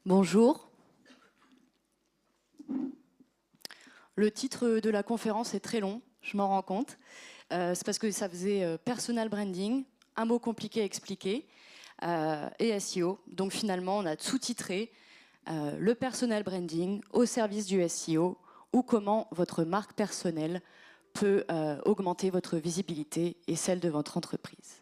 Bonjour. Le titre de la conférence est très long, je m'en rends compte. C'est parce que ça faisait personal branding, un mot compliqué à expliquer, et SEO. Donc finalement, on a sous-titré le personal branding au service du SEO ou comment votre marque personnelle peut augmenter votre visibilité et celle de votre entreprise.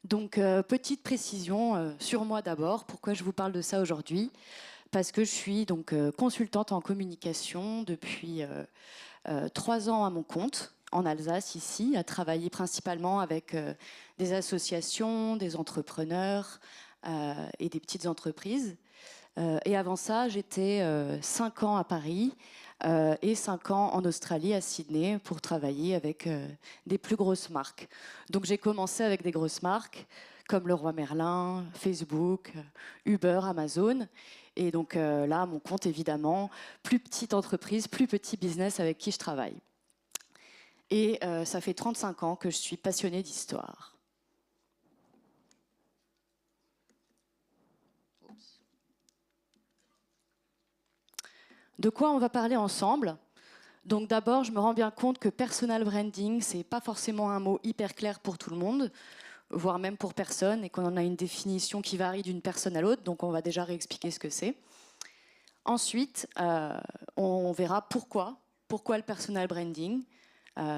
Donc, petite précision sur moi d'abord. Pourquoi je vous parle de ça aujourd'hui? Parce que je suis donc consultante en communication depuis 3 ans à mon compte, en Alsace ici, à travailler principalement avec des associations, des entrepreneurs et des petites entreprises. Et avant ça, j'étais 5 ans à Paris et 5 ans en Australie, à Sydney, pour travailler avec des plus grosses marques. Donc j'ai commencé avec des grosses marques comme Leroy Merlin, Facebook, Uber, Amazon. Et donc là, mon compte, évidemment, plus petite entreprise, plus petit business avec qui je travaille. Et ça fait 35 ans que je suis passionnée d'histoire. De quoi on va parler ensemble? Donc d'abord, je me rends bien compte que personal branding, c'est pas forcément un mot hyper clair pour tout le monde, voire même pour personne, et qu'on en a une définition qui varie d'une personne à l'autre, donc on va déjà réexpliquer ce que c'est. Ensuite, on verra pourquoi le personal branding,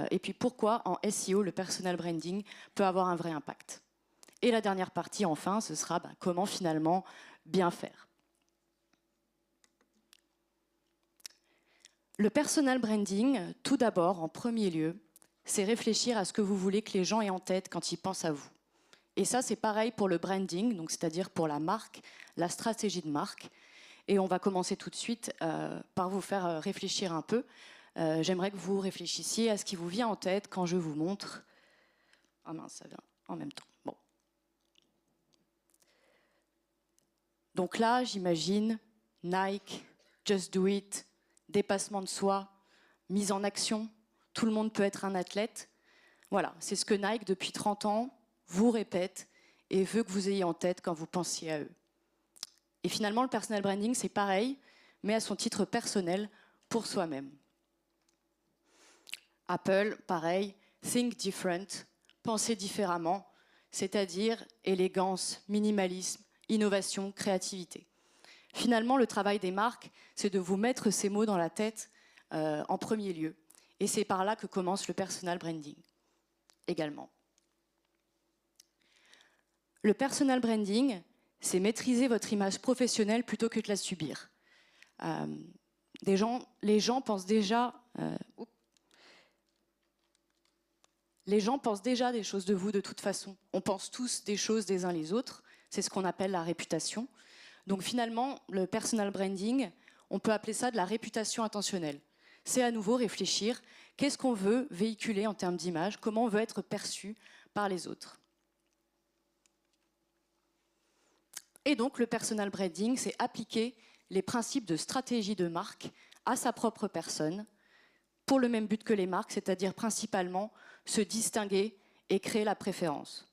et puis pourquoi en SEO, le personal branding peut avoir un vrai impact. Et la dernière partie, enfin, ce sera comment finalement bien faire. Le personal branding, tout d'abord, en premier lieu, c'est réfléchir à ce que vous voulez que les gens aient en tête quand ils pensent à vous. Et ça, c'est pareil pour le branding, donc c'est-à-dire pour la marque, la stratégie de marque. Et on va commencer tout de suite par vous faire réfléchir un peu. J'aimerais que vous réfléchissiez à ce qui vous vient en tête quand je vous montre. Ah mince, ça vient en même temps. Bon. Donc là, j'imagine Nike, Just Do It, dépassement de soi, mise en action. Tout le monde peut être un athlète. Voilà, c'est ce que Nike, depuis 30 ans, vous répète et veut que vous ayez en tête quand vous pensiez à eux. Et finalement, le personal branding, c'est pareil, mais à son titre personnel, pour soi-même. Apple, pareil, think different, penser différemment, c'est-à-dire élégance, minimalisme, innovation, créativité. Finalement, le travail des marques, c'est de vous mettre ces mots dans la tête en premier lieu. Et c'est par là que commence le personal branding, également. Le personal branding, c'est maîtriser votre image professionnelle plutôt que de la subir. Les gens pensent déjà... Les gens pensent déjà des choses de vous de toute façon. On pense tous des choses des uns les autres. C'est ce qu'on appelle la réputation. Donc finalement, le personal branding, on peut appeler ça de la réputation intentionnelle. C'est à nouveau réfléchir, qu'est-ce qu'on veut véhiculer en termes d'image, comment on veut être perçu par les autres. Et donc le personal branding, c'est appliquer les principes de stratégie de marque à sa propre personne, pour le même but que les marques, c'est-à-dire principalement se distinguer et créer la préférence.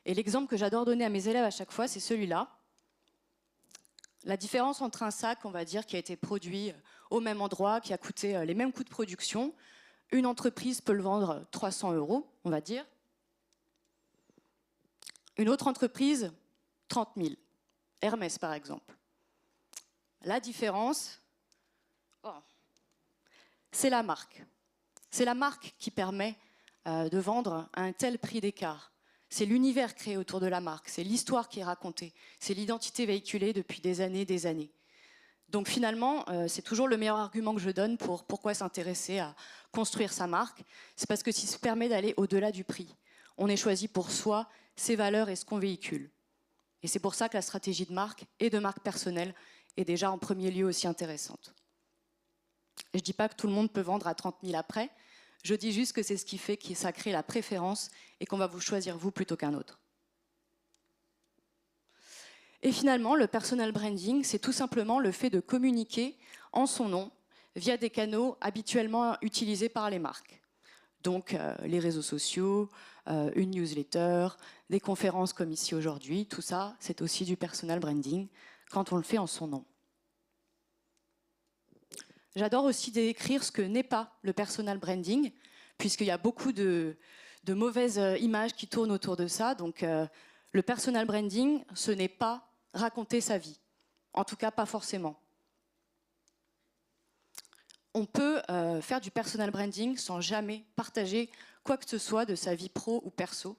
Et l'exemple que j'adore donner à mes élèves à chaque fois, c'est celui-là. La différence entre un sac, on va dire, qui a été produit au même endroit, qui a coûté les mêmes coûts de production, une entreprise peut le vendre 300 €, on va dire. Une autre entreprise, 30 000. Hermès, par exemple. La différence, c'est la marque. C'est la marque qui permet de vendre à un tel prix d'écart. C'est l'univers créé autour de la marque, c'est l'histoire qui est racontée, c'est l'identité véhiculée depuis des années. Donc finalement, c'est toujours le meilleur argument que je donne pour pourquoi s'intéresser à construire sa marque. C'est parce que ça se permet d'aller au-delà du prix. On est choisi pour soi, ses valeurs et ce qu'on véhicule. Et c'est pour ça que la stratégie de marque et de marque personnelle est déjà en premier lieu aussi intéressante. Je ne dis pas que tout le monde peut vendre à 30 000 après, je dis juste que c'est ce qui fait que ça crée la préférence et qu'on va vous choisir vous plutôt qu'un autre. Et finalement, le personal branding, c'est tout simplement le fait de communiquer en son nom via des canaux habituellement utilisés par les marques. Donc les réseaux sociaux, une newsletter, des conférences comme ici aujourd'hui, tout ça, c'est aussi du personal branding quand on le fait en son nom. J'adore aussi décrire ce que n'est pas le personal branding, puisqu'il y a beaucoup de mauvaises images qui tournent autour de ça. Donc le personal branding, ce n'est pas raconter sa vie. En tout cas, pas forcément. On peut faire du personal branding sans jamais partager quoi que ce soit de sa vie pro ou perso.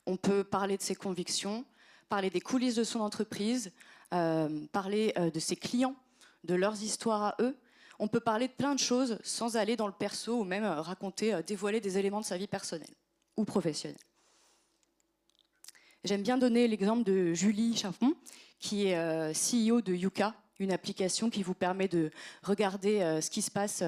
On peut parler de ses convictions, parler des coulisses de son entreprise, parler de ses clients, de leurs histoires à eux. On peut parler de plein de choses sans aller dans le perso ou même raconter, dévoiler des éléments de sa vie personnelle ou professionnelle. J'aime bien donner l'exemple de Julie Chaffon, qui est CEO de Yuka, une application qui vous permet de regarder ce qui se passe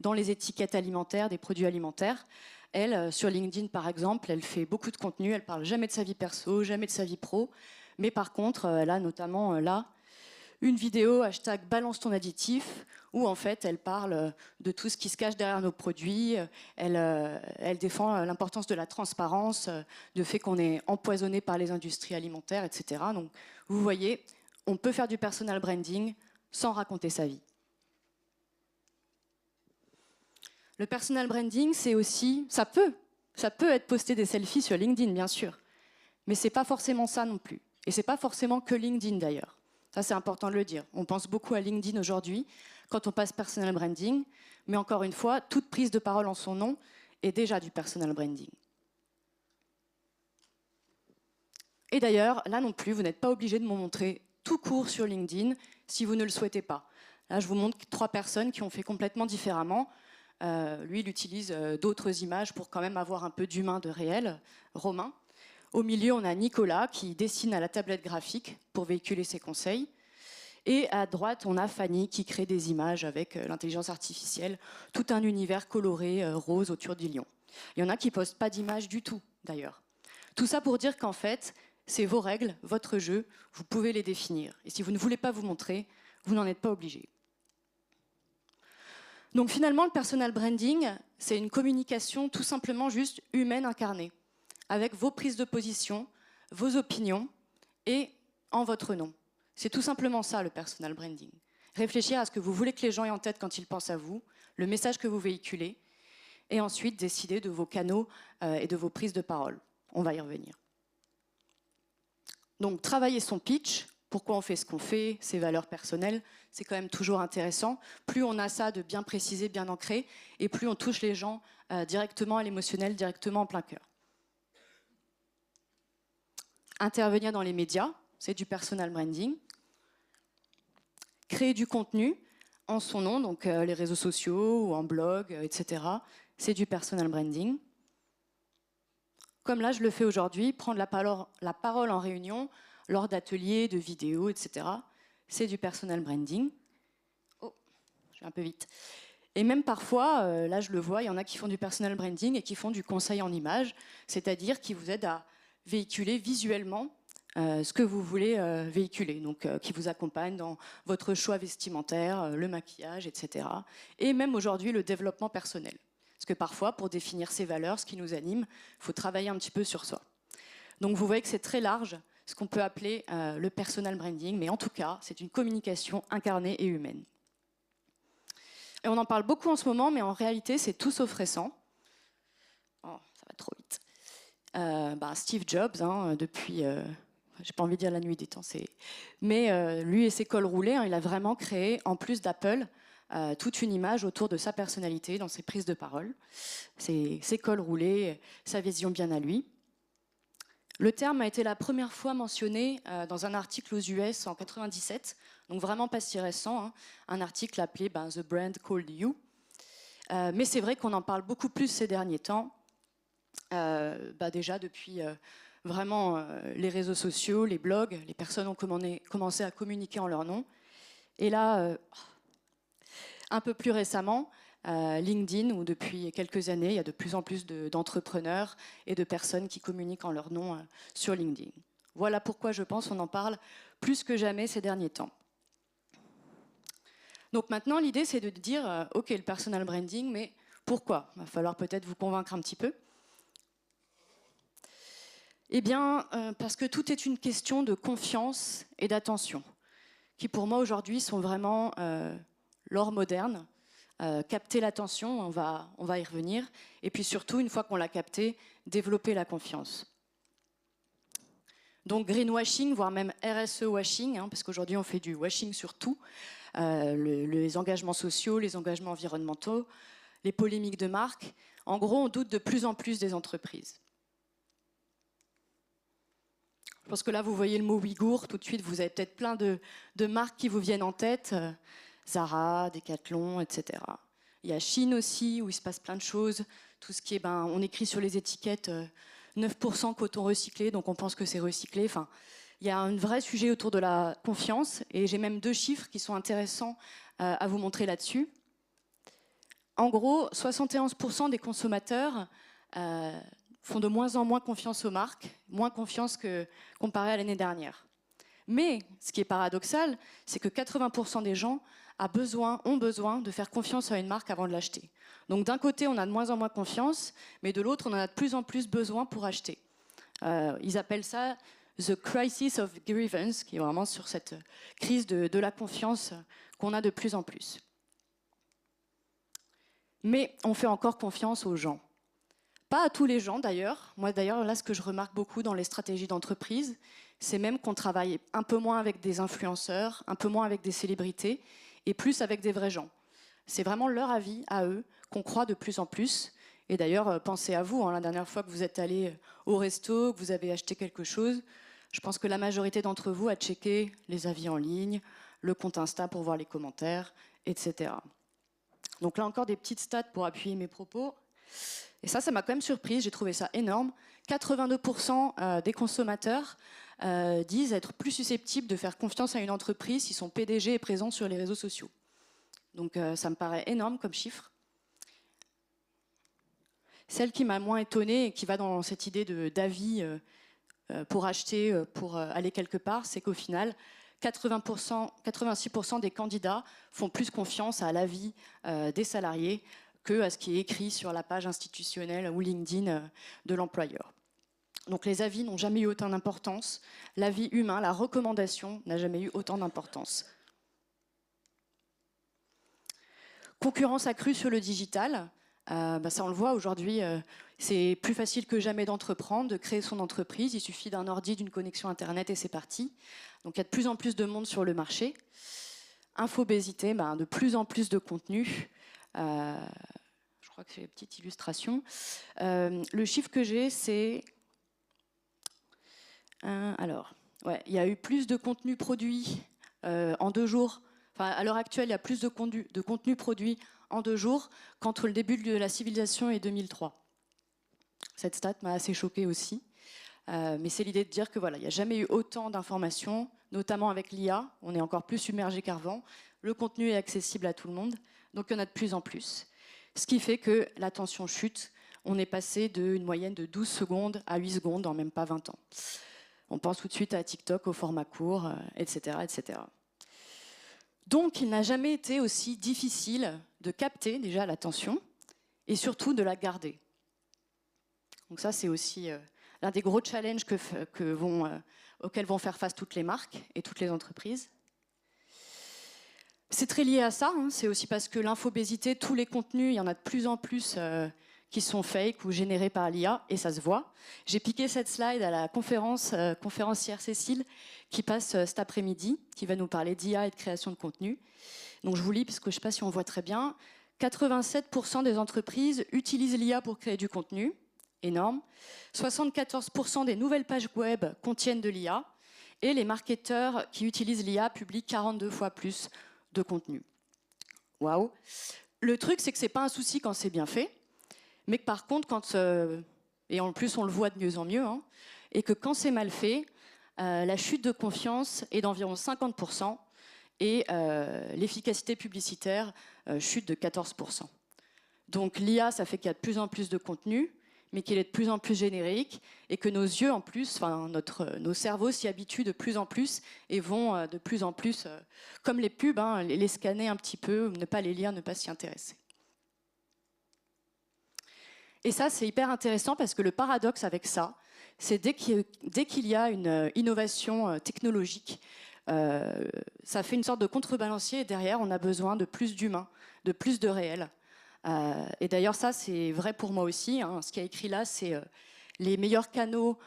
dans les étiquettes alimentaires, des produits alimentaires. Elle, sur LinkedIn par exemple, elle fait beaucoup de contenu, elle parle jamais de sa vie perso, jamais de sa vie pro, mais par contre, elle a notamment là une vidéo # balance ton additif, où en fait elle parle de tout ce qui se cache derrière nos produits, elle défend l'importance de la transparence, du fait qu'on est empoisonné par les industries alimentaires, etc. Donc vous voyez, on peut faire du personal branding sans raconter sa vie. Le personal branding, c'est aussi, ça peut être poster des selfies sur LinkedIn, bien sûr, mais c'est pas forcément ça non plus. Et c'est pas forcément que LinkedIn d'ailleurs. Ça, c'est important de le dire. On pense beaucoup à LinkedIn aujourd'hui quand on passe personal branding, mais encore une fois, toute prise de parole en son nom est déjà du personal branding. Et d'ailleurs, là non plus, vous n'êtes pas obligé de me montrer tout court sur LinkedIn si vous ne le souhaitez pas. Là, je vous montre 3 personnes qui ont fait complètement différemment. Lui, il utilise d'autres images pour quand même avoir un peu d'humain, de réel. Romain. Au milieu, on a Nicolas qui dessine à la tablette graphique pour véhiculer ses conseils. Et à droite, on a Fanny qui crée des images avec l'intelligence artificielle, tout un univers coloré, rose autour du lion. Il y en a qui ne postent pas d'images du tout, d'ailleurs. Tout ça pour dire qu'en fait, c'est vos règles, votre jeu, vous pouvez les définir. Et si vous ne voulez pas vous montrer, vous n'en êtes pas obligé. Donc finalement, le personal branding, c'est une communication tout simplement juste humaine incarnée, avec vos prises de position, vos opinions et en votre nom. C'est tout simplement ça le personal branding. Réfléchir à ce que vous voulez que les gens aient en tête quand ils pensent à vous, le message que vous véhiculez, et ensuite décider de vos canaux et de vos prises de parole. On va y revenir. Donc travailler son pitch, pourquoi on fait ce qu'on fait, ses valeurs personnelles, c'est quand même toujours intéressant. Plus on a ça de bien précisé, bien ancré, et plus on touche les gens directement à l'émotionnel, directement en plein cœur. Intervenir dans les médias, c'est du personal branding. Créer du contenu en son nom, donc les réseaux sociaux ou en blog, etc. C'est du personal branding. Comme là, je le fais aujourd'hui, prendre la parole en réunion, lors d'ateliers, de vidéos, etc. C'est du personal branding. Oh, je vais un peu vite. Et même parfois, là je le vois, il y en a qui font du personal branding et qui font du conseil en images, c'est-à-dire qui vous aident à véhiculer visuellement ce que vous voulez véhiculer, donc qui vous accompagne dans votre choix vestimentaire, le maquillage, etc. Et même aujourd'hui, le développement personnel. Parce que parfois, pour définir ses valeurs, ce qui nous anime, il faut travailler un petit peu sur soi. Donc vous voyez que c'est très large, ce qu'on peut appeler le personal branding, mais en tout cas, c'est une communication incarnée et humaine. Et on en parle beaucoup en ce moment, mais en réalité, c'est tout sauf récent. Oh, ça va trop vite. Steve Jobs, depuis... j'ai pas envie de dire la nuit des temps, mais lui et ses cols roulés, il a vraiment créé, en plus d'Apple, toute une image autour de sa personnalité, dans ses prises de parole, ses cols roulés, sa vision bien à lui. Le terme a été la première fois mentionné dans un article aux US en 97, donc vraiment pas si récent, un article appelé The Brand Called You. Mais c'est vrai qu'on en parle beaucoup plus ces derniers temps, déjà depuis vraiment les réseaux sociaux, les blogs, les personnes ont commencé à communiquer en leur nom. Et là, un peu plus récemment, LinkedIn, où depuis quelques années, il y a de plus en plus d'entrepreneurs et de personnes qui communiquent en leur nom sur LinkedIn. Voilà pourquoi je pense qu'on en parle plus que jamais ces derniers temps. Donc maintenant, l'idée, c'est de dire, OK, le personal branding, mais Pourquoi? Il va falloir peut-être vous convaincre un petit peu. Eh bien, parce que tout est une question de confiance et d'attention, qui pour moi aujourd'hui sont vraiment l'or moderne. Capter l'attention, on va y revenir, et puis surtout, une fois qu'on l'a capté, développer la confiance. Donc greenwashing, voire même RSE washing, hein, parce qu'aujourd'hui on fait du washing sur tout, les engagements sociaux, les engagements environnementaux, les polémiques de marque. En gros, on doute de plus en plus des entreprises. Je pense que là, vous voyez le mot ouïghour, tout de suite, vous avez peut-être plein de marques qui vous viennent en tête, Zara, Decathlon, etc. Il y a Chine aussi, où il se passe plein de choses, tout ce qui est, on écrit sur les étiquettes 9% coton recyclé, donc on pense que c'est recyclé. Enfin, il y a un vrai sujet autour de la confiance, et j'ai même 2 chiffres qui sont intéressants à vous montrer là-dessus. En gros, 71% des consommateurs font de moins en moins confiance aux marques, moins confiance que comparé à l'année dernière. Mais ce qui est paradoxal, c'est que 80% des gens ont besoin de faire confiance à une marque avant de l'acheter. Donc d'un côté, on a de moins en moins confiance, mais de l'autre, on en a de plus en plus besoin pour acheter. Ils appellent ça the crisis of grievance, qui est vraiment sur cette crise de la confiance qu'on a de plus en plus. Mais on fait encore confiance aux gens. Pas à tous les gens d'ailleurs. Moi d'ailleurs, là ce que je remarque beaucoup dans les stratégies d'entreprise, c'est même qu'on travaille un peu moins avec des influenceurs, un peu moins avec des célébrités, et plus avec des vrais gens. C'est vraiment leur avis à eux qu'on croit de plus en plus. Et d'ailleurs, pensez à vous, hein, la dernière fois que vous êtes allé au resto, que vous avez acheté quelque chose, je pense que la majorité d'entre vous a checké les avis en ligne, le compte Insta pour voir les commentaires, etc. Donc là encore des petites stats pour appuyer mes propos. Et ça m'a quand même surprise, j'ai trouvé ça énorme. 82% des consommateurs disent être plus susceptibles de faire confiance à une entreprise si son PDG est présent sur les réseaux sociaux. Donc ça me paraît énorme comme chiffre. Celle qui m'a moins étonnée et qui va dans cette idée d'avis pour acheter, pour aller quelque part, c'est qu'au final, 86% des candidats font plus confiance à l'avis des salariés qu'à ce qui est écrit sur la page institutionnelle ou LinkedIn de l'employeur. Donc les avis n'ont jamais eu autant d'importance. L'avis humain, la recommandation n'a jamais eu autant d'importance. Concurrence accrue sur le digital. Ça on le voit aujourd'hui, c'est plus facile que jamais d'entreprendre, de créer son entreprise. Il suffit d'un ordi, d'une connexion Internet et c'est parti. Donc il y a de plus en plus de monde sur le marché. Infobésité, de plus en plus de contenu. Je crois que c'est une petite illustration. Le chiffre que j'ai, c'est... il y a eu plus de contenu produit en 2 jours. Enfin, à l'heure actuelle, il y a plus de contenu produit en 2 jours qu'entre le début de la civilisation et 2003. Cette stat m'a assez choquée aussi. Mais c'est l'idée de dire que voilà, il n'y a jamais eu autant d'informations, notamment avec l'IA. On est encore plus submergé qu'avant. Le contenu est accessible à tout le monde, donc il y en a de plus en plus. Ce qui fait que l'attention chute. On est passé d'une moyenne de 12 secondes à 8 secondes en même pas 20 ans. On pense tout de suite à TikTok, au format court, etc., etc. Donc, il n'a jamais été aussi difficile de capter déjà l'attention et surtout de la garder. Donc ça, c'est aussi l'un des gros challenges auxquels vont faire face toutes les marques et toutes les entreprises. C'est très lié à ça, hein, c'est aussi parce que l'infobésité, tous les contenus, il y en a de plus en plus qui sont fake ou générés par l'IA, et ça se voit. J'ai piqué cette slide à la conférencière Cécile, qui passe cet après-midi, qui va nous parler d'IA et de création de contenu. Donc je vous lis, parce que je ne sais pas si on voit très bien. 87% des entreprises utilisent l'IA pour créer du contenu, énorme. 74% des nouvelles pages web contiennent de l'IA, et les marketeurs qui utilisent l'IA publient 42 fois plus de contenu. Waouh! Le truc, c'est que ce n'est pas un souci quand c'est bien fait, mais que par contre, et en plus on le voit de mieux en mieux, hein, et que quand c'est mal fait, la chute de confiance est d'environ 50% et l'efficacité publicitaire chute de 14%. Donc l'IA, ça fait qu'il y a de plus en plus de contenu, mais qu'il est de plus en plus générique et que nos yeux, en plus, nos cerveaux s'y habituent de plus en plus et vont de plus en plus, comme les pubs, les scanner un petit peu, ne pas les lire, ne pas s'y intéresser. Et ça, c'est hyper intéressant parce que le paradoxe avec ça, c'est dès qu'il y a une innovation technologique, ça fait une sorte de contrebalancier et derrière, on a besoin de plus d'humains, de plus de réel. Et d'ailleurs, ça, c'est vrai pour moi aussi. Hein. Ce qui est écrit là, c'est les meilleurs canaux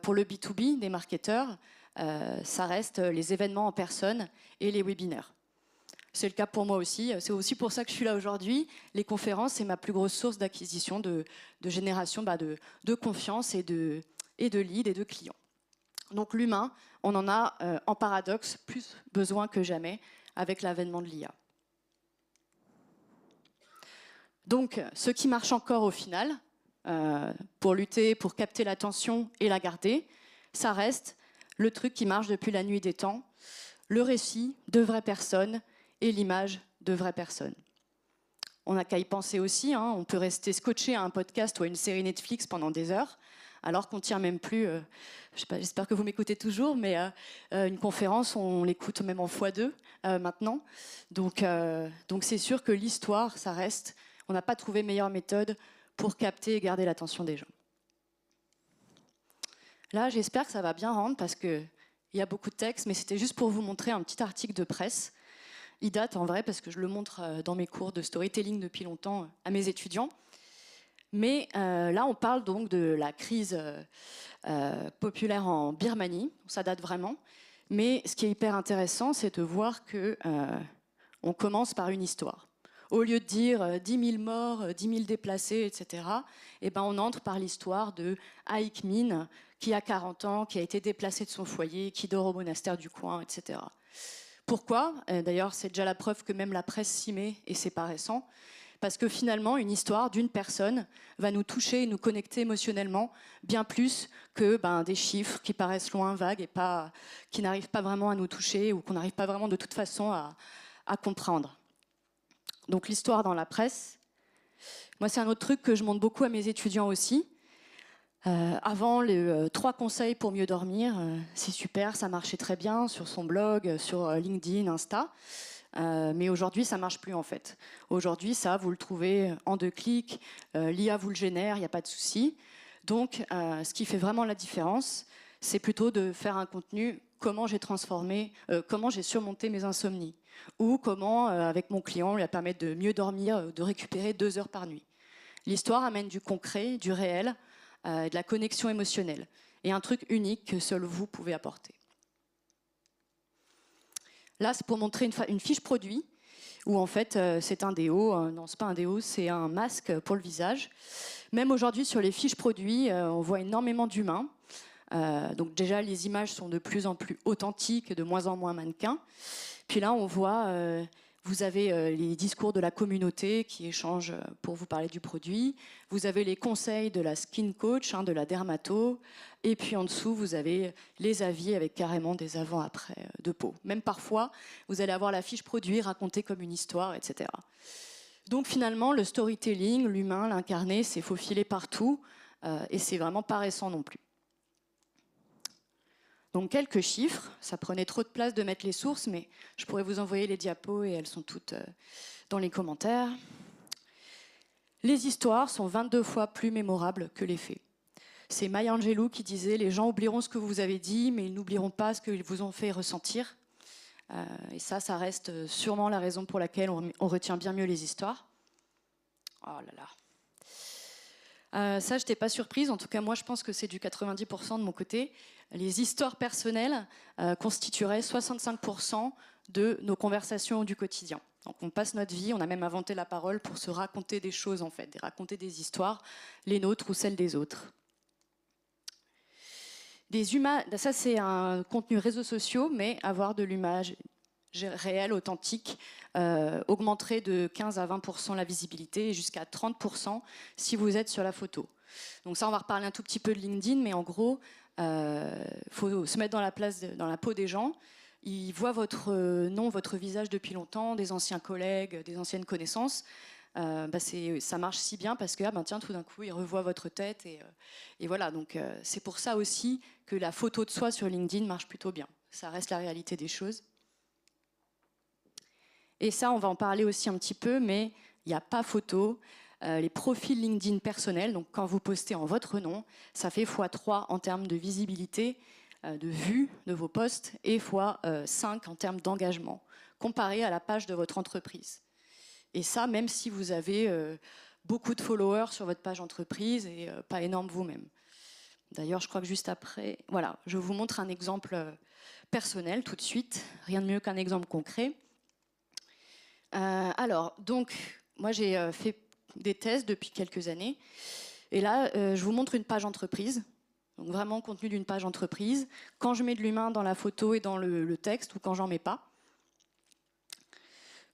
pour le B2B des marketeurs. Ça reste les événements en personne et les webinaires. C'est le cas pour moi aussi. C'est aussi pour ça que je suis là aujourd'hui. Les conférences, c'est ma plus grosse source d'acquisition, de génération de confiance et de leads et de clients. Donc l'humain, on en a en paradoxe plus besoin que jamais avec l'avènement de l'IA. Donc ce qui marche encore au final, pour lutter, pour capter l'attention et la garder, ça reste le truc qui marche depuis la nuit des temps, le récit de vraies personnes et l'image de vraies personnes. On n'a qu'à y penser aussi, hein, on peut rester scotché à un podcast ou à une série Netflix pendant des heures, alors qu'on ne tient même plus, j'espère que vous m'écoutez toujours, mais une conférence, on l'écoute même en x2 maintenant. Donc c'est sûr que l'histoire, ça reste, on n'a pas trouvé meilleure méthode pour capter et garder l'attention des gens. Là, j'espère que ça va bien rendre parce qu'il y a beaucoup de textes, mais c'était juste pour vous montrer un petit article de presse. Il date en vrai parce que je le montre dans mes cours de storytelling depuis longtemps à mes étudiants. Mais là, on parle donc de la crise populaire en Birmanie. Ça date vraiment. Mais ce qui est hyper intéressant, c'est de voir qu'on commence par une histoire. Au lieu de dire 10 000 morts, 10 000 déplacés, etc., eh ben on entre par l'histoire de Aik Min, qui a 40 ans, qui a été déplacé de son foyer, qui dort au monastère du coin, etc. Pourquoi ? D'ailleurs, c'est déjà la preuve que même la presse s'y met, et c'est pas récent. Parce que finalement, une histoire d'une personne va nous toucher et nous connecter émotionnellement bien plus que des chiffres qui paraissent loin, vagues, et qui n'arrivent pas vraiment à nous toucher ou qu'on n'arrive pas vraiment de toute façon à comprendre. Donc l'histoire dans la presse. Moi, c'est un autre truc que je montre beaucoup à mes étudiants aussi. Avant, les 3 conseils pour mieux dormir, c'est super, ça marchait très bien sur son blog, sur LinkedIn, Insta. Mais aujourd'hui, ça ne marche plus en fait. Aujourd'hui, ça, vous le trouvez en 2 clics, l'IA vous le génère, il n'y a pas de souci. Donc, ce qui fait vraiment la différence, c'est plutôt de faire un contenu, comment j'ai surmonté mes insomnies, ou comment, avec mon client, lui permettre de mieux dormir, de récupérer 2 heures par nuit. L'histoire amène du concret, du réel, de la connexion émotionnelle, et un truc unique que seul vous pouvez apporter. Là, c'est pour montrer une fiche produit où en fait c'est un déo. Non, c'est pas un déo, c'est un masque pour le visage. Même aujourd'hui sur les fiches produits, on voit énormément d'humains. Donc déjà, les images sont de plus en plus authentiques, de moins en moins mannequins. Puis là, on voit, vous avez les discours de la communauté qui échangent pour vous parler du produit. Vous avez les conseils de la skin coach, de la dermato. Et puis en dessous, vous avez les avis avec carrément des avant-après de peau. Même parfois, vous allez avoir la fiche produit racontée comme une histoire, etc. Donc finalement, le storytelling, l'humain, l'incarné, c'est faufilé partout. Et c'est vraiment pas récent non plus. Donc quelques chiffres, ça prenait trop de place de mettre les sources, mais je pourrais vous envoyer les diapos et elles sont toutes dans les commentaires. Les histoires sont 22 fois plus mémorables que les faits. C'est Maya Angelou qui disait « Les gens oublieront ce que vous avez dit, mais ils n'oublieront pas ce qu'ils vous ont fait ressentir. » Et ça reste sûrement la raison pour laquelle on retient bien mieux les histoires. Oh là là. Ça, je n'étais pas surprise. En tout cas, moi, je pense que c'est du 90% de mon côté. Les histoires personnelles constitueraient 65% de nos conversations du quotidien. Donc, on passe notre vie, on a même inventé la parole pour se raconter des choses, en fait, raconter des histoires, les nôtres ou celles des autres. Ça, c'est un contenu réseaux sociaux, mais avoir de l'image réelle, authentique, augmenterait de 15 à 20% la visibilité et jusqu'à 30% si vous êtes sur la photo. Donc ça, on va reparler un tout petit peu de LinkedIn, mais en gros, faut se mettre dans la peau des gens. Ils voient votre nom, votre visage depuis longtemps, des anciens collègues, des anciennes connaissances. Ça marche si bien parce que tiens, tout d'un coup, ils revoient votre tête et voilà. Donc c'est pour ça aussi que la photo de soi sur LinkedIn marche plutôt bien. Ça reste la réalité des choses. Et ça, on va en parler aussi un petit peu, mais il n'y a pas photo les profils LinkedIn personnels. Donc quand vous postez en votre nom, ça fait x3 en termes de visibilité, de vue de vos posts, et x5 en termes d'engagement, comparé à la page de votre entreprise. Et ça, même si vous avez beaucoup de followers sur votre page entreprise et pas énorme vous-même. D'ailleurs, je crois que juste après, voilà, je vous montre un exemple personnel tout de suite. Rien de mieux qu'un exemple concret. Alors, donc, moi j'ai fait des tests depuis quelques années. Et là, je vous montre une page entreprise. Donc vraiment contenu d'une page entreprise. Quand je mets de l'humain dans la photo et dans le texte, ou quand j'en mets pas.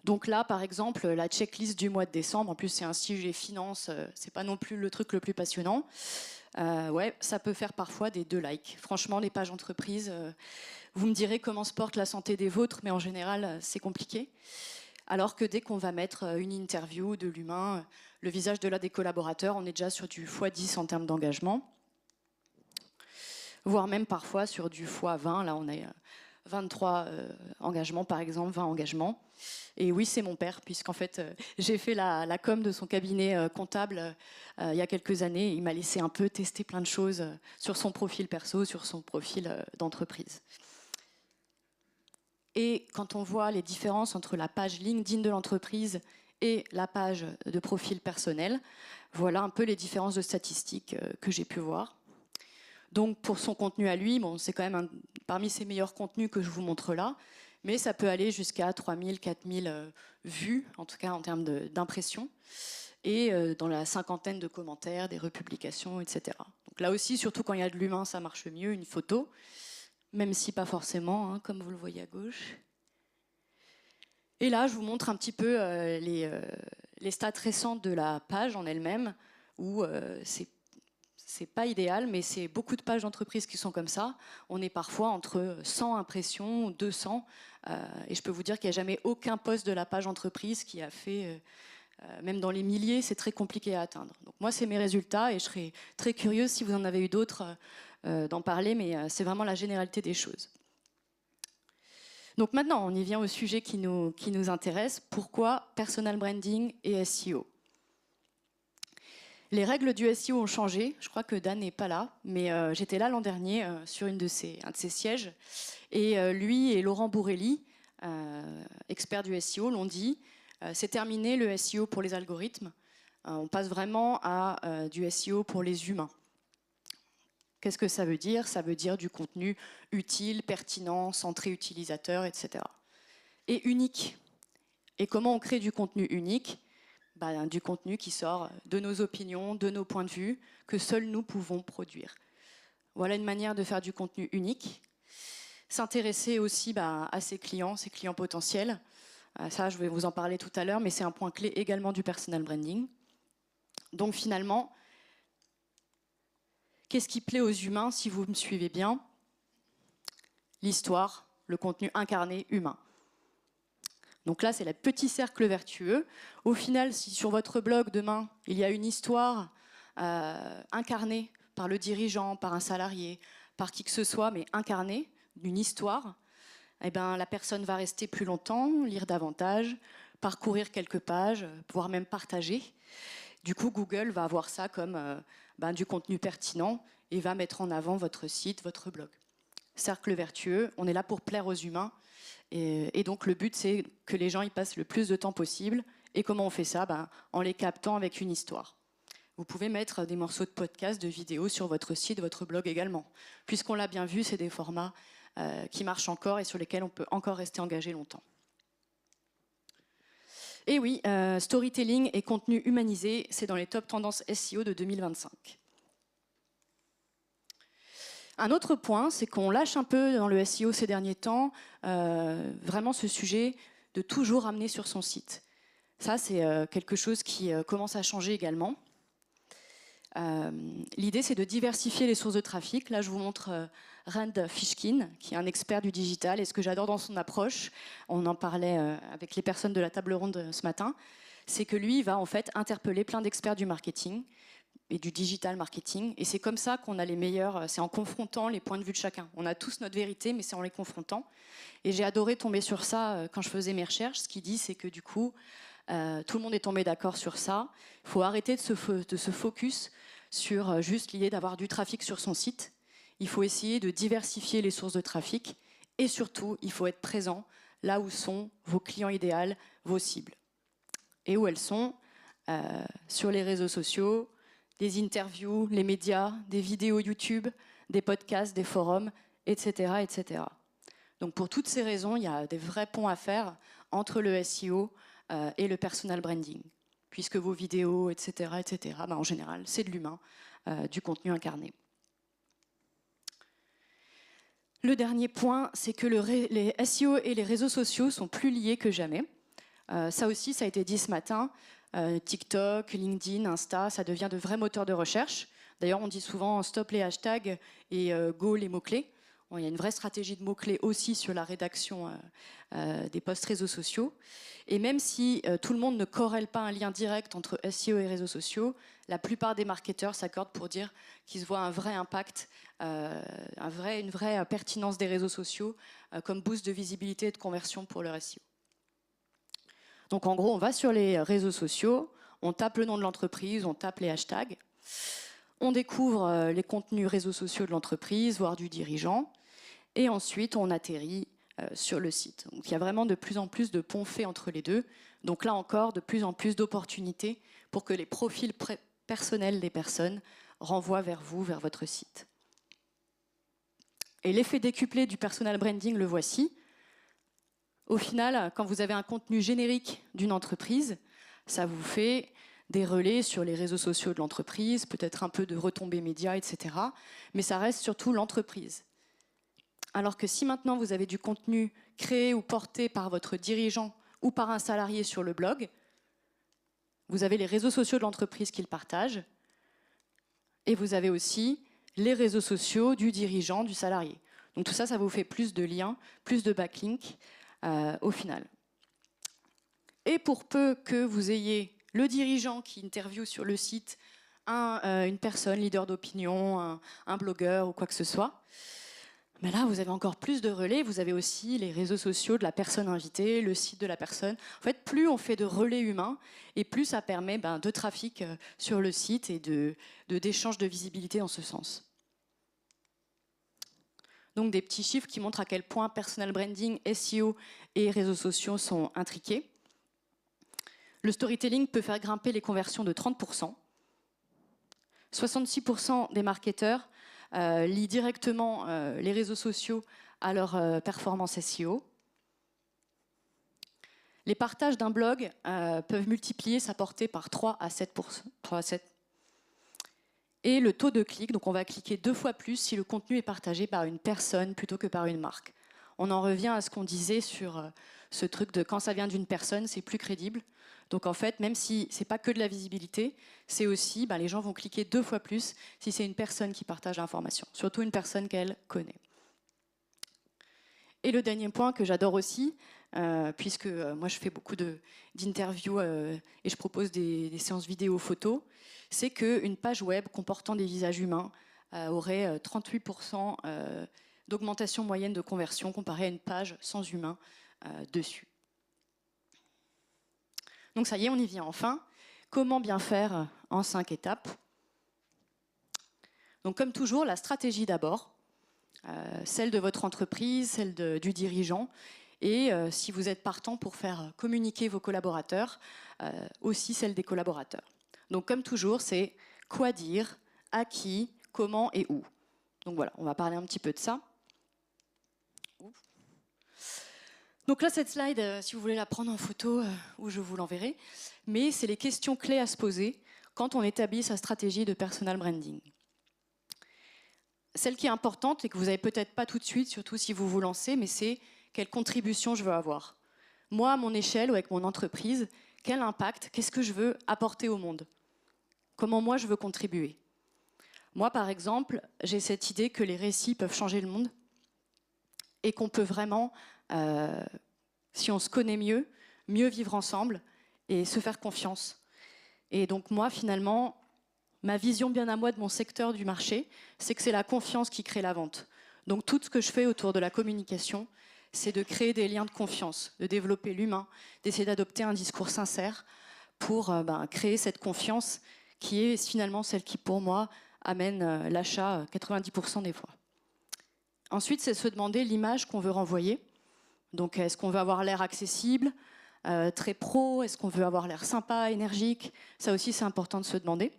Donc là, par exemple, la checklist du mois de décembre. En plus, c'est un sujet finance. C'est pas non plus le truc le plus passionnant. Ouais, ça peut faire parfois des 2 likes. Franchement, les pages entreprises, vous me direz comment se porte la santé des vôtres, mais en général, c'est compliqué. Alors que dès qu'on va mettre une interview de l'humain, le visage de l'un des collaborateurs, on est déjà sur du x10 en termes d'engagement, voire même parfois sur du x20. Là, on a 23 engagements, par exemple, 20 engagements. Et oui, c'est mon père, puisqu'en fait, j'ai fait la com de son cabinet comptable il y a quelques années. Il m'a laissé un peu tester plein de choses sur son profil perso, sur son profil d'entreprise. Et quand on voit les différences entre la page LinkedIn de l'entreprise et la page de profil personnel, voilà un peu les différences de statistiques que j'ai pu voir. Donc pour son contenu à lui, bon, c'est quand même parmi ses meilleurs contenus que je vous montre là, mais ça peut aller jusqu'à 3000, 4000 vues, en tout cas en termes d'impressions, et dans la 50aine de commentaires, des republications, etc. Donc là aussi, surtout quand il y a de l'humain, ça marche mieux, une photo, même si pas forcément, hein, comme vous le voyez à gauche. Et là, je vous montre un petit peu les stats récentes de la page en elle-même, où c'est pas idéal, mais c'est beaucoup de pages d'entreprise qui sont comme ça. On est parfois entre 100 impressions, 200, et je peux vous dire qu'il n'y a jamais aucun post de la page entreprise qui a fait, même dans les milliers, c'est très compliqué à atteindre. Donc moi, c'est mes résultats, et je serais très curieuse si vous en avez eu d'autres d'en parler, mais c'est vraiment la généralité des choses. Donc maintenant, on y vient au sujet qui nous intéresse. Pourquoi personal branding et SEO ? Les règles du SEO ont changé. Je crois que Dan n'est pas là, mais j'étais là l'an dernier sur un de ses sièges. Et lui et Laurent Bourrelli, experts du SEO, l'ont dit, c'est terminé le SEO pour les algorithmes. On passe vraiment à du SEO pour les humains. Qu'est-ce que ça veut dire ? Ça veut dire du contenu utile, pertinent, centré utilisateur, etc. Et unique. Et comment on crée du contenu unique ? Du contenu qui sort de nos opinions, de nos points de vue, que seuls nous pouvons produire. Voilà une manière de faire du contenu unique. S'intéresser aussi à ses clients potentiels. Ça, je vais vous en parler tout à l'heure, mais c'est un point clé également du personal branding. Donc finalement, qu'est-ce qui plaît aux humains si vous me suivez bien ? L'histoire, le contenu incarné humain. Donc là, c'est le petit cercle vertueux. Au final, si sur votre blog, demain, il y a une histoire incarnée par le dirigeant, par un salarié, par qui que ce soit, mais incarnée, d'une histoire, eh ben, la personne va rester plus longtemps, lire davantage, parcourir quelques pages, voire même partager. Du coup, Google va voir ça comme du contenu pertinent et va mettre en avant votre site, votre blog. Cercle vertueux, on est là pour plaire aux humains. Et donc le but, c'est que les gens y passent le plus de temps possible. Et comment on fait ça ? En les captant avec une histoire. Vous pouvez mettre des morceaux de podcast, de vidéos sur votre site, votre blog également. Puisqu'on l'a bien vu, c'est des formats qui marchent encore et sur lesquels on peut encore rester engagé longtemps. Et oui, storytelling et contenu humanisé, c'est dans les top tendances SEO de 2025. Un autre point, c'est qu'on lâche un peu dans le SEO ces derniers temps, vraiment ce sujet de toujours amener sur son site. Ça, c'est quelque chose qui commence à changer également. L'idée, c'est de diversifier les sources de trafic. Là, je vous montre Rand Fishkin, qui est un expert du digital. Et ce que j'adore dans son approche, on en parlait avec les personnes de la table ronde ce matin, c'est que lui, il va en fait interpeller plein d'experts du marketing et du digital marketing. Et c'est comme ça qu'on a les meilleurs, c'est en confrontant les points de vue de chacun. On a tous notre vérité, mais c'est en les confrontant. Et j'ai adoré tomber sur ça quand je faisais mes recherches. Ce qu'il dit, c'est que du coup, Tout le monde est tombé d'accord sur ça. Il faut arrêter de se focus sur juste l'idée d'avoir du trafic sur son site. Il faut essayer de diversifier les sources de trafic et surtout, il faut être présent là où sont vos clients idéaux, vos cibles. Et où elles sont sur les réseaux sociaux, des interviews, les médias, des vidéos YouTube, des podcasts, des forums, etc., etc. Donc pour toutes ces raisons, il y a des vrais ponts à faire entre le SEO et le personal branding, puisque vos vidéos, etc., etc., en général, c'est de l'humain, du contenu incarné. Le dernier point, c'est que les SEO et les réseaux sociaux sont plus liés que jamais. Ça aussi, ça a été dit ce matin. TikTok, LinkedIn, Insta, ça devient de vrais moteurs de recherche. D'ailleurs, on dit souvent stop les hashtags et go les mots-clés. Bon, il y a une vraie stratégie de mots-clés aussi sur la rédaction des posts réseaux sociaux. Et même si tout le monde ne corrèle pas un lien direct entre SEO et réseaux sociaux, la plupart des marketeurs s'accordent pour dire qu'ils voient un vrai impact, une vraie pertinence des réseaux sociaux comme boost de visibilité et de conversion pour leur SEO. Donc en gros, on va sur les réseaux sociaux, on tape le nom de l'entreprise, on tape les hashtags, on découvre les contenus réseaux sociaux de l'entreprise, voire du dirigeant, et ensuite on atterrit sur le site. Donc il y a vraiment de plus en plus de ponts faits entre les deux. Donc là encore, de plus en plus d'opportunités pour que les profils personnels des personnes renvoient vers vous, vers votre site. Et l'effet décuplé du personal branding, le voici. Au final, quand vous avez un contenu générique d'une entreprise, ça vous fait des relais sur les réseaux sociaux de l'entreprise, peut-être un peu de retombées médias, etc. Mais ça reste surtout l'entreprise. Alors que si maintenant vous avez du contenu créé ou porté par votre dirigeant ou par un salarié sur le blog, vous avez les réseaux sociaux de l'entreprise qui le partagent et vous avez aussi les réseaux sociaux du dirigeant, du salarié. Donc tout ça, ça vous fait plus de liens, plus de backlinks au final. Et pour peu que vous ayez le dirigeant qui interviewe sur le site une personne, leader d'opinion, un blogueur ou quoi que ce soit, mais là, vous avez encore plus de relais. Vous avez aussi les réseaux sociaux de la personne invitée, le site de la personne. En fait, plus on fait de relais humains, et plus ça permet de trafic sur le site et d'échange de visibilité en ce sens. Donc des petits chiffres qui montrent à quel point personal branding, SEO et réseaux sociaux sont intriqués. Le storytelling peut faire grimper les conversions de 30%. 66% des marketeurs lient directement les réseaux sociaux à leur performance SEO. Les partages d'un blog peuvent multiplier sa portée par 3 à 7%. Et le taux de clic, donc on va cliquer 2 fois plus si le contenu est partagé par une personne plutôt que par une marque. On en revient à ce qu'on disait sur ce truc de quand ça vient d'une personne, c'est plus crédible. Donc en fait, même si ce n'est pas que de la visibilité, c'est aussi, les gens vont cliquer 2 fois plus si c'est une personne qui partage l'information, surtout une personne qu'elle connaît. Et le dernier point que j'adore aussi, puisque moi je fais beaucoup d'interviews et je propose des séances vidéo photos, c'est qu'une page web comportant des visages humains aurait 38% d'augmentation moyenne de conversion comparée à une page sans humain dessus. Donc ça y est, on y vient enfin. Comment bien faire en 5 étapes? Donc comme toujours, la stratégie d'abord, celle de votre entreprise, celle du dirigeant, et si vous êtes partant pour faire communiquer vos collaborateurs, aussi celle des collaborateurs. Donc comme toujours, c'est quoi dire, à qui, comment et où. Donc voilà, on va parler un petit peu de ça. Donc là, cette slide, si vous voulez la prendre en photo, ou je vous l'enverrai, mais c'est les questions clés à se poser quand on établit sa stratégie de personal branding. Celle qui est importante et que vous n'avez peut-être pas tout de suite, surtout si vous vous lancez, mais c'est quelle contribution je veux avoir. Moi, à mon échelle ou avec mon entreprise, quel impact, qu'est-ce que je veux apporter au monde? Comment moi je veux contribuer? Moi, par exemple, j'ai cette idée que les récits peuvent changer le monde et qu'on peut vraiment, si on se connaît mieux vivre ensemble et se faire confiance. Et donc moi, finalement, ma vision bien à moi de mon secteur du marché, c'est que c'est la confiance qui crée la vente. Donc tout ce que je fais autour de la communication, c'est de créer des liens de confiance, de développer l'humain, d'essayer d'adopter un discours sincère pour créer cette confiance qui est finalement celle qui, pour moi, amène l'achat 90% des fois. Ensuite, c'est se demander l'image qu'on veut renvoyer. Donc, est-ce qu'on veut avoir l'air accessible, très pro? Est-ce qu'on veut avoir l'air sympa, énergique? Ça aussi, c'est important de se demander.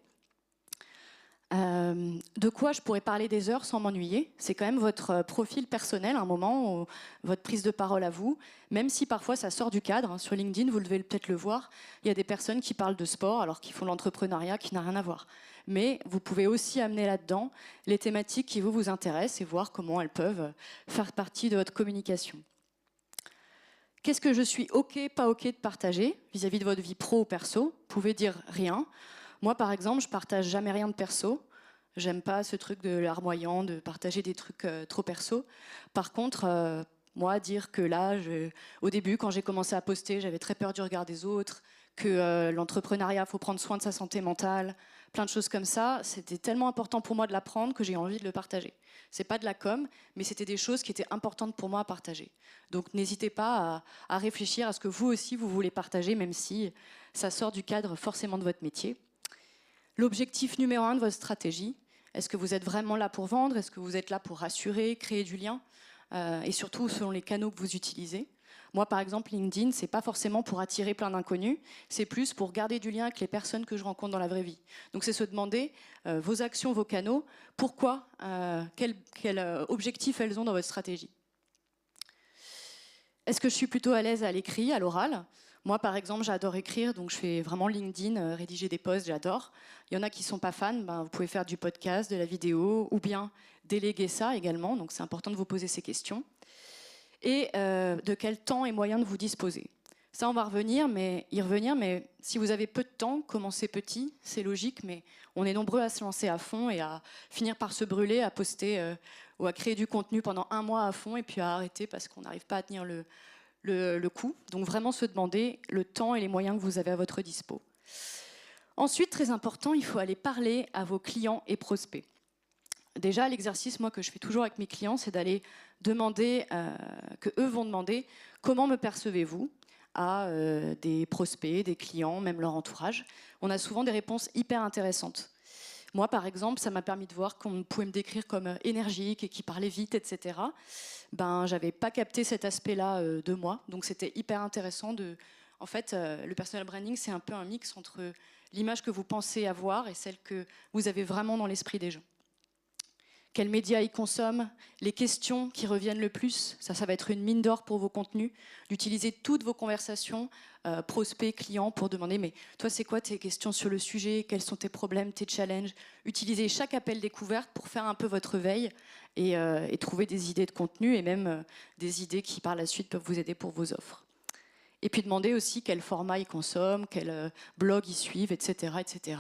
De quoi je pourrais parler des heures sans m'ennuyer? C'est quand même votre profil personnel, un moment, votre prise de parole à vous, même si parfois ça sort du cadre. Sur LinkedIn, vous devez peut-être le voir, il y a des personnes qui parlent de sport alors qu'ils font l'entrepreneuriat qui n'a rien à voir. Mais vous pouvez aussi amener là-dedans les thématiques qui vous intéressent et voir comment elles peuvent faire partie de votre communication. Qu'est-ce que je suis OK, pas OK de partager vis-à-vis de votre vie pro ou perso? Vous pouvez dire rien. Moi, par exemple, je partage jamais rien de perso. J'aime pas ce truc de larmoyant, de partager des trucs trop perso. Par contre, moi, dire que là, au début, quand j'ai commencé à poster, j'avais très peur du regard des autres, que l'entrepreneuriat, il faut prendre soin de sa santé mentale, plein de choses comme ça. C'était tellement important pour moi de l'apprendre que j'ai envie de le partager. C'est pas de la com, mais c'était des choses qui étaient importantes pour moi à partager. Donc n'hésitez pas à réfléchir à ce que vous aussi, vous voulez partager, même si ça sort du cadre forcément de votre métier. L'objectif numéro 1 de votre stratégie, est-ce que vous êtes vraiment là pour vendre? Est-ce que vous êtes là pour rassurer, créer du lien? Et surtout selon les canaux que vous utilisez. Moi, par exemple, LinkedIn, c'est pas forcément pour attirer plein d'inconnus, c'est plus pour garder du lien avec les personnes que je rencontre dans la vraie vie. Donc c'est se demander vos actions, vos canaux, pourquoi, quel objectif elles ont dans votre stratégie. Est-ce que je suis plutôt à l'aise à l'écrit, à l'oral? Moi, par exemple, j'adore écrire, donc je fais vraiment LinkedIn, rédiger des posts, j'adore. Il y en a qui ne sont pas fans, vous pouvez faire du podcast, de la vidéo, ou bien déléguer ça également, donc c'est important de vous poser ces questions. Et de quel temps et moyens de vous disposer. Ça, on va y revenir, mais si vous avez peu de temps, commencez petit, c'est logique, mais on est nombreux à se lancer à fond et à finir par se brûler, à poster ou à créer du contenu pendant 1 mois à fond et puis à arrêter parce qu'on n'arrive pas à tenir le coup. Donc vraiment se demander le temps et les moyens que vous avez à votre dispo. Ensuite, très important, il faut aller parler à vos clients et prospects. Déjà, l'exercice, moi, que je fais toujours avec mes clients, c'est d'aller demander, que eux vont demander, comment me percevez-vous à des prospects, des clients, même leur entourage. On a souvent des réponses hyper intéressantes. Moi, par exemple, ça m'a permis de voir qu'on pouvait me décrire comme énergique et qui parlait vite, etc. J'avais pas capté cet aspect-là de moi, donc c'était hyper intéressant de... En fait, le personal branding, c'est un peu un mix entre l'image que vous pensez avoir et celle que vous avez vraiment dans l'esprit des gens. Quels médias ils consomment, les questions qui reviennent le plus, ça va être une mine d'or pour vos contenus, d'utiliser toutes vos conversations, prospects, clients, pour demander mais toi c'est quoi tes questions sur le sujet, quels sont tes problèmes, tes challenges. Utilisez chaque appel découverte pour faire un peu votre veille et trouver des idées de contenu et même des idées qui par la suite peuvent vous aider pour vos offres. Et puis demander aussi quel format ils consomment, quel blog ils suivent, etc. etc.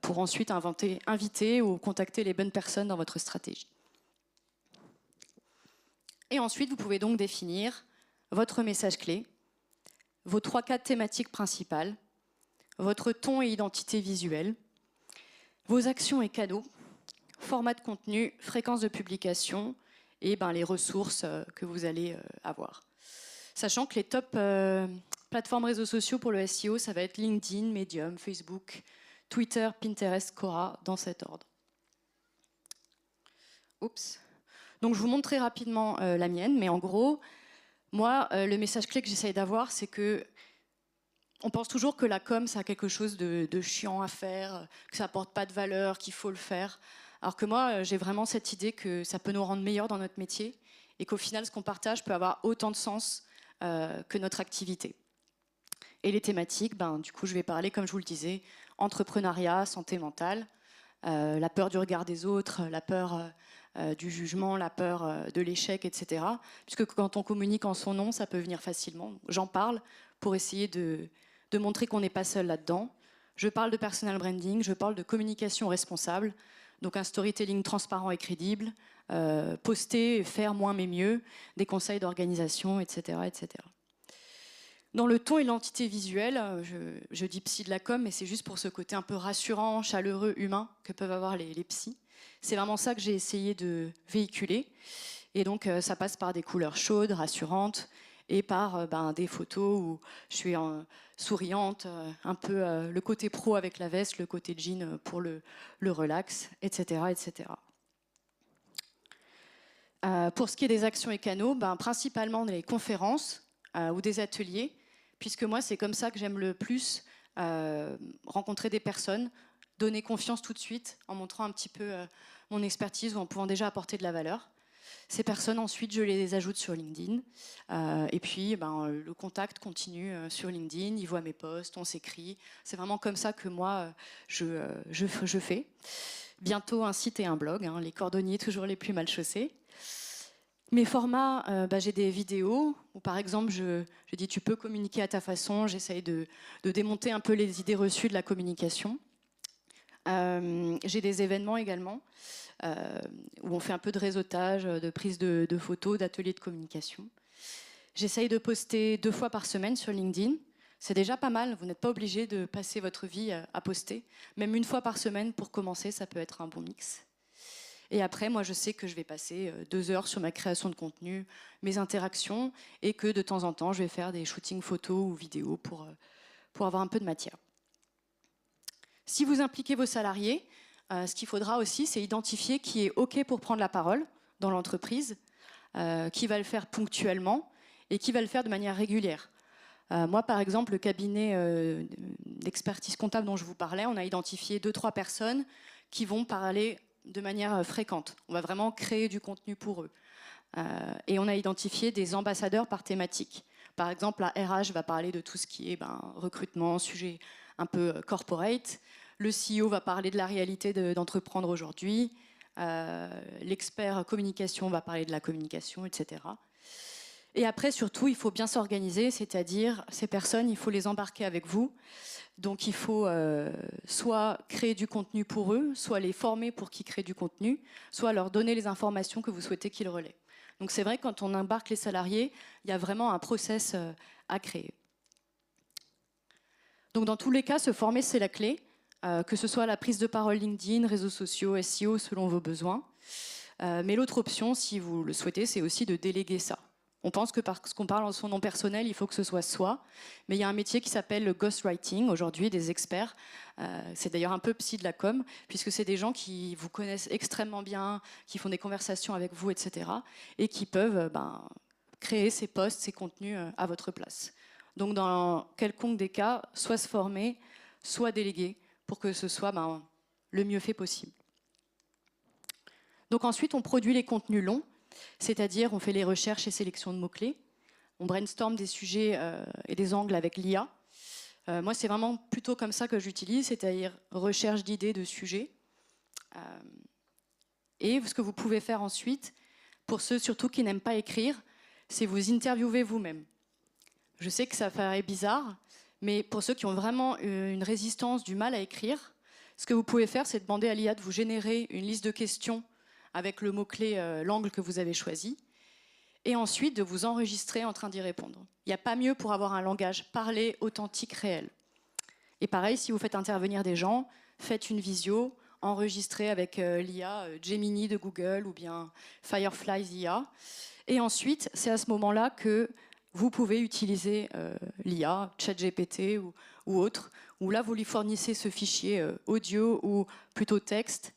Pour ensuite inviter ou contacter les bonnes personnes dans votre stratégie. Et ensuite, vous pouvez donc définir votre message clé, vos 3-4 thématiques principales, votre ton et identité visuelle, vos actions et canaux, format de contenu, fréquence de publication et les ressources que vous allez avoir. Sachant que les top plateformes réseaux sociaux pour le SEO, ça va être LinkedIn, Medium, Facebook, Twitter, Pinterest, Quora, dans cet ordre. Oups. Donc je vous montre très rapidement la mienne, mais en gros, moi, le message clé que j'essaye d'avoir, c'est que on pense toujours que la com, ça a quelque chose de chiant à faire, que ça n'apporte pas de valeur, qu'il faut le faire. Alors que moi, j'ai vraiment cette idée que ça peut nous rendre meilleurs dans notre métier et qu'au final, ce qu'on partage peut avoir autant de sens que notre activité. Et les thématiques, du coup, je vais parler, comme je vous le disais, entrepreneuriat, santé mentale, la peur du regard des autres, la peur du jugement, la peur de l'échec, etc. Puisque quand on communique en son nom, ça peut venir facilement. J'en parle pour essayer de montrer qu'on n'est pas seul là-dedans. Je parle de personal branding, je parle de communication responsable, donc un storytelling transparent et crédible, poster, faire moins mais mieux, des conseils d'organisation, etc., etc. Dans le ton et l'entité visuelle, je dis psy de la com, mais c'est juste pour ce côté un peu rassurant, chaleureux, humain que peuvent avoir les psys. C'est vraiment ça que j'ai essayé de véhiculer. Et donc, ça passe par des couleurs chaudes, rassurantes, et par des photos où je suis souriante, un peu le côté pro avec la veste, le côté jean pour le relax, etc. etc. Pour ce qui est des actions et canaux, principalement des conférences ou des ateliers, puisque moi, c'est comme ça que j'aime le plus rencontrer des personnes, donner confiance tout de suite en montrant un petit peu mon expertise ou en pouvant déjà apporter de la valeur. Ces personnes, ensuite, je les ajoute sur LinkedIn. Et puis, le contact continue sur LinkedIn. Ils voient mes posts, on s'écrit. C'est vraiment comme ça que moi, je fais. Bientôt un site et un blog, hein, les cordonniers toujours les plus mal chaussés. Mes formats, j'ai des vidéos où, par exemple, je dis tu peux communiquer à ta façon. J'essaye de démonter un peu les idées reçues de la communication. J'ai des événements également où on fait un peu de réseautage, de prise de photos, d'ateliers de communication. J'essaye de poster 2 fois par semaine sur LinkedIn. C'est déjà pas mal, vous n'êtes pas obligé de passer votre vie à poster. Même 1 fois par semaine pour commencer, ça peut être un bon mix. Et après, moi, je sais que je vais passer 2 heures sur ma création de contenu, mes interactions, et que de temps en temps, je vais faire des shootings photos ou vidéos pour avoir un peu de matière. Si vous impliquez vos salariés, ce qu'il faudra aussi, c'est identifier qui est OK pour prendre la parole dans l'entreprise, qui va le faire ponctuellement et qui va le faire de manière régulière. Moi, par exemple, le cabinet d'expertise comptable dont je vous parlais, on a identifié 2-3 personnes qui vont parler de manière fréquente. On va vraiment créer du contenu pour eux. Et on a identifié des ambassadeurs par thématique. Par exemple, la RH va parler de tout ce qui est recrutement, sujet un peu corporate. Le CEO va parler de la réalité d'entreprendre aujourd'hui. L'expert communication va parler de la communication, etc. Et après, surtout, il faut bien s'organiser, c'est-à-dire ces personnes, il faut les embarquer avec vous. Donc il faut soit créer du contenu pour eux, soit les former pour qu'ils créent du contenu, soit leur donner les informations que vous souhaitez qu'ils relaient. Donc c'est vrai que quand on embarque les salariés, il y a vraiment un process à créer. Donc dans tous les cas, se former, c'est la clé, que ce soit la prise de parole LinkedIn, réseaux sociaux, SEO, selon vos besoins. Mais l'autre option, si vous le souhaitez, c'est aussi de déléguer ça. On pense que parce qu'on parle en son nom personnel, il faut que ce soit soi. Mais il y a un métier qui s'appelle le ghostwriting, aujourd'hui, des experts. C'est d'ailleurs un peu psy de la com, puisque c'est des gens qui vous connaissent extrêmement bien, qui font des conversations avec vous, etc. et qui peuvent créer ces posts, ces contenus à votre place. Donc dans quelconque des cas, soit se former, soit déléguer, pour que ce soit le mieux fait possible. Donc ensuite, on produit les contenus longs, c'est-à-dire on fait les recherches et sélections de mots-clés, on brainstorm des sujets et des angles avec l'IA. Moi, c'est vraiment plutôt comme ça que j'utilise, c'est-à-dire recherche d'idées, de sujets. Et ce que vous pouvez faire ensuite, pour ceux surtout qui n'aiment pas écrire, c'est vous interviewer vous-même. Je sais que ça paraît bizarre, mais pour ceux qui ont vraiment une résistance, du mal à écrire, ce que vous pouvez faire, c'est demander à l'IA de vous générer une liste de questions avec le mot-clé, l'angle que vous avez choisi, et ensuite de vous enregistrer en train d'y répondre. Il n'y a pas mieux pour avoir un langage parlé, authentique, réel. Et pareil, si vous faites intervenir des gens, faites une visio, enregistrez avec l'IA Gemini de Google ou bien Firefly IA. Et ensuite, c'est à ce moment-là que vous pouvez utiliser l'IA, ChatGPT ou autre, où là, vous lui fournissez ce fichier audio ou plutôt texte,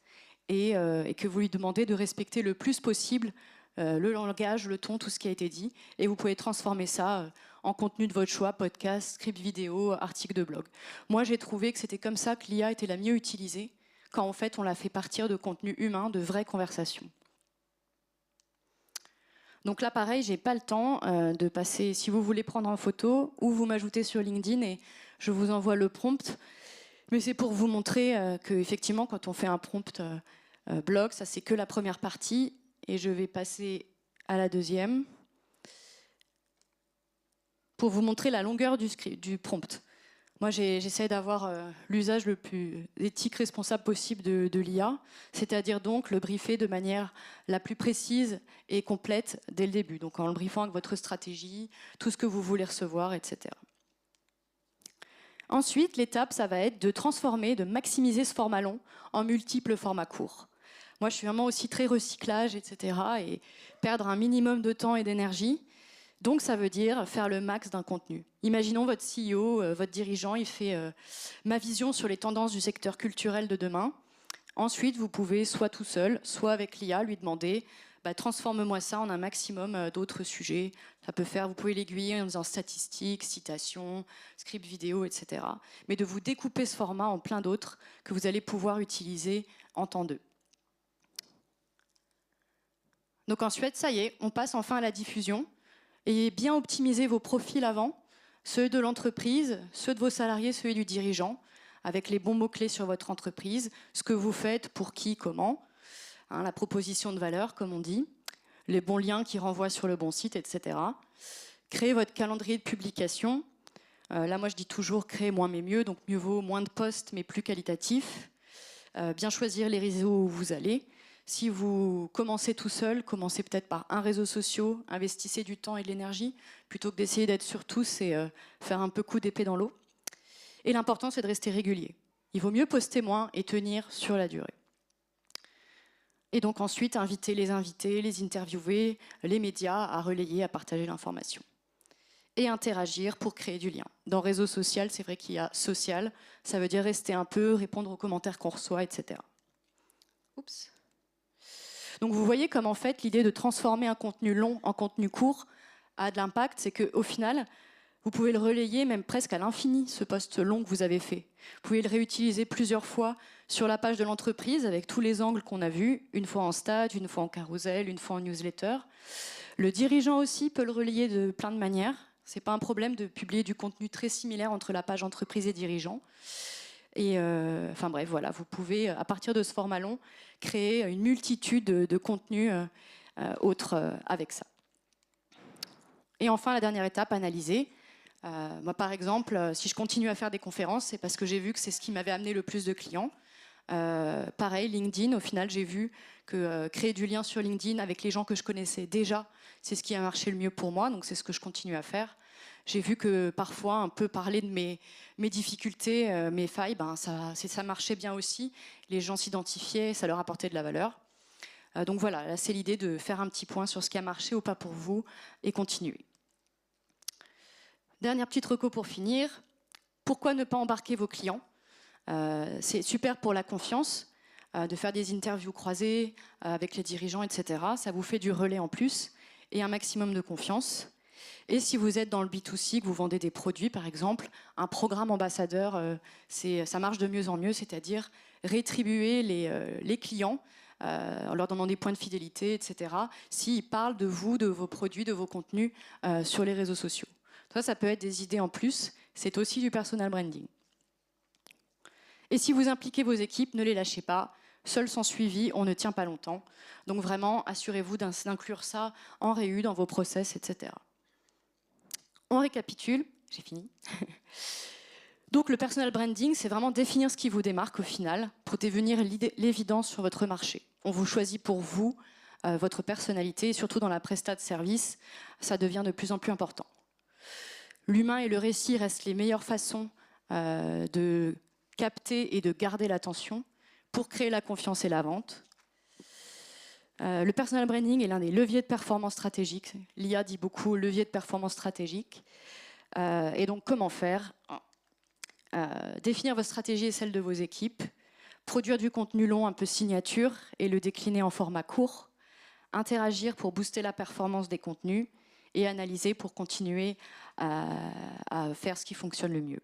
et que vous lui demandez de respecter le plus possible le langage, le ton, tout ce qui a été dit, et vous pouvez transformer ça en contenu de votre choix, podcast, script vidéo, article de blog. Moi, j'ai trouvé que c'était comme ça que l'IA était la mieux utilisée, quand en fait on la fait partir de contenu humain, de vraies conversations. Donc là, pareil, j'ai pas le temps de passer, si vous voulez prendre en photo, ou vous m'ajoutez sur LinkedIn et je vous envoie le prompt. Mais c'est pour vous montrer qu'effectivement, quand on fait un prompt blog, ça c'est que la première partie, et je vais passer à la deuxième pour vous montrer la longueur du prompt. Moi, j'essaie d'avoir l'usage le plus éthique, responsable possible de l'IA, c'est-à-dire donc le briefer de manière la plus précise et complète dès le début, donc en le briefant avec votre stratégie, tout ce que vous voulez recevoir, etc. Ensuite, l'étape, ça va être de transformer, de maximiser ce format long en multiples formats courts. Moi, je suis vraiment aussi très recyclage, etc. et perdre un minimum de temps et d'énergie. Donc, ça veut dire faire le max d'un contenu. Imaginons votre CEO, votre dirigeant, il fait ma vision sur les tendances du secteur culturel de demain. Ensuite, vous pouvez, soit tout seul, soit avec l'IA, lui demander transforme-moi ça en un maximum d'autres sujets. Ça peut faire, vous pouvez l'aiguiller en disant statistiques, citations, script vidéo, etc. Mais de vous découper ce format en plein d'autres que vous allez pouvoir utiliser en temps d'eux. Donc ensuite, ça y est, on passe enfin à la diffusion. Et bien optimiser vos profils avant, ceux de l'entreprise, ceux de vos salariés, ceux du dirigeant, avec les bons mots-clés sur votre entreprise, ce que vous faites, pour qui, comment, hein, la proposition de valeur, comme on dit, les bons liens qui renvoient sur le bon site, etc. Créez votre calendrier de publication. Là, moi, je dis toujours créer moins mais mieux, donc mieux vaut moins de posts mais plus qualitatifs. Bien choisir les réseaux où vous allez. Si vous commencez tout seul, commencez peut-être par un réseau social, investissez du temps et de l'énergie, plutôt que d'essayer d'être sur tous et faire un peu coup d'épée dans l'eau. Et l'important, c'est de rester régulier. Il vaut mieux poster moins et tenir sur la durée. Et donc ensuite, inviter, les interviewer, les médias à relayer, à partager l'information. Et interagir pour créer du lien. Dans réseau social, c'est vrai qu'il y a social, ça veut dire rester un peu, répondre aux commentaires qu'on reçoit, etc. Oups. Donc vous voyez comme en fait l'idée de transformer un contenu long en contenu court a de l'impact, c'est qu'au final, vous pouvez le relayer même presque à l'infini, ce post long que vous avez fait. Vous pouvez le réutiliser plusieurs fois sur la page de l'entreprise avec tous les angles qu'on a vus, une fois en stat, une fois en carousel, une fois en newsletter. Le dirigeant aussi peut le relayer de plein de manières. Ce n'est pas un problème de publier du contenu très similaire entre la page entreprise et dirigeant. Et enfin bref, voilà, vous pouvez, à partir de ce format long, créer une multitude de contenus autres avec ça. Et enfin, la dernière étape, analyser. Moi, par exemple, si je continue à faire des conférences, c'est parce que j'ai vu que c'est ce qui m'avait amené le plus de clients. Pareil, LinkedIn, au final, j'ai vu que créer du lien sur LinkedIn avec les gens que je connaissais déjà, c'est ce qui a marché le mieux pour moi, donc c'est ce que je continue à faire. J'ai vu que parfois, un peu parler de mes difficultés, mes failles, ça marchait bien aussi. Les gens s'identifiaient, ça leur apportait de la valeur. Donc voilà, là, c'est l'idée de faire un petit point sur ce qui a marché ou pas pour vous et continuer. Dernière petite reco pour finir. Pourquoi ne pas embarquer vos clients ? C'est super pour la confiance, de faire des interviews croisées avec les dirigeants, etc. Ça vous fait du relais en plus et un maximum de confiance. Et si vous êtes dans le B2C, que vous vendez des produits, par exemple, un programme ambassadeur, ça marche de mieux en mieux, c'est-à-dire rétribuer les clients en leur donnant des points de fidélité, etc., s'ils parlent de vous, de vos produits, de vos contenus sur les réseaux sociaux. Ça peut être des idées en plus, c'est aussi du personal branding. Et si vous impliquez vos équipes, ne les lâchez pas. Seul sans suivi, on ne tient pas longtemps. Donc vraiment, assurez-vous d'inclure ça en réu, dans vos process, etc. On récapitule, j'ai fini. Donc le personal branding, c'est vraiment définir ce qui vous démarque au final, pour devenir l'évidence sur votre marché. On vous choisit pour vous, votre personnalité, et surtout dans la prestat de service, ça devient de plus en plus important. L'humain et le récit restent les meilleures façons de capter et de garder l'attention pour créer la confiance et la vente. Le personal branding est l'un des leviers de performance stratégique. L'IA dit beaucoup levier de performance stratégique. Et donc, comment faire ? Définir votre stratégie et celle de vos équipes. Produire du contenu long, un peu signature, et le décliner en format court. Interagir pour booster la performance des contenus. Et analyser pour continuer à faire ce qui fonctionne le mieux.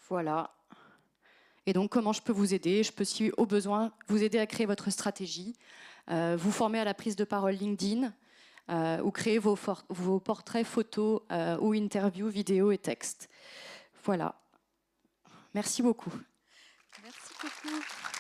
Voilà. Et donc, comment je peux vous aider ? Je peux, si au besoin, vous aider à créer votre stratégie, vous former à la prise de parole LinkedIn, ou créer vos portraits photos ou interviews, vidéos et textes. Voilà. Merci beaucoup. Merci beaucoup.